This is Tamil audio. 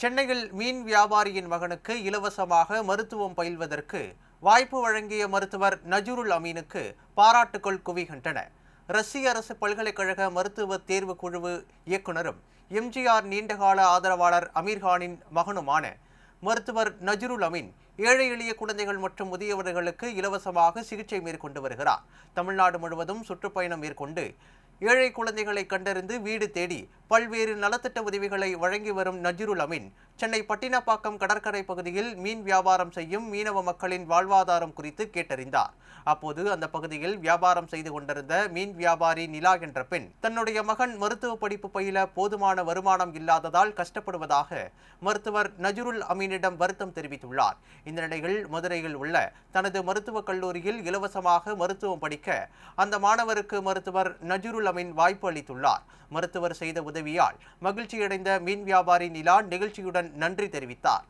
சென்னையில் மீன் வியாபாரியின் மகனுக்கு இலவசமாக மருத்துவம் பயில்வதற்கு வாய்ப்பு வழங்கிய மருத்துவர் நஜ்ருல் அமீனுக்கு பாராட்டுக்கள் குவிகின்றன. ரஷ்ய அரசு பல்கலைக்கழக மருத்துவ தேர்வு குழு இயக்குநரும் எம்ஜிஆர் நீண்டகால ஆதரவாளர் அமீர்கானின் மகனுமான மருத்துவர் நஜ்ருல் அமீன் ஏழை எளிய குழந்தைகள் மற்றும் முதியவர்களுக்கு இலவசமாக சிகிச்சை மேற்கொண்டு வருகிறார். தமிழ்நாடு முழுவதும் சுற்றுப்பயணம் மேற்கொண்டு ஏழை குழந்தைகளை கண்டறிந்து வீடு தேடி பல்வேறு நலத்திட்ட உதவிகளை வழங்கி வரும் நஜ்ருல் அமீன் சென்னை பட்டினப்பாக்கம் கடற்கரை பகுதியில் மீன் வியாபாரம் செய்யும் மீனவ மக்களின் வாழ்வாதாரம் குறித்து கேட்டறிந்தார். அப்போது அந்த பகுதியில் வியாபாரம் செய்து கொண்டிருந்த மீன் வியாபாரி நிலா என்ற பெண் தன்னுடைய மகன் மருத்துவ படிப்பு பயில போதுமான வருமானம் இல்லாததால் கஷ்டப்படுவதாக மருத்துவர் நஜ்ருல் அமீனிடம் வருத்தம் தெரிவித்துள்ளார். இந்த நிலையில் மதுரையில் உள்ள தனது மருத்துவக் கல்லூரியில் இலவசமாக மருத்துவம் படிக்க அந்த மாணவருக்கு மருத்துவர் நஜ்ருல் அமீன் வாய்ப்பு அளித்துள்ளார். மருத்துவர் செய்த உதவியால் மகிழ்ச்சியடைந்த மீன் வியாபாரி நிலா நிகழ்ச்சியுடன் நன்றி தெரிவித்தார்.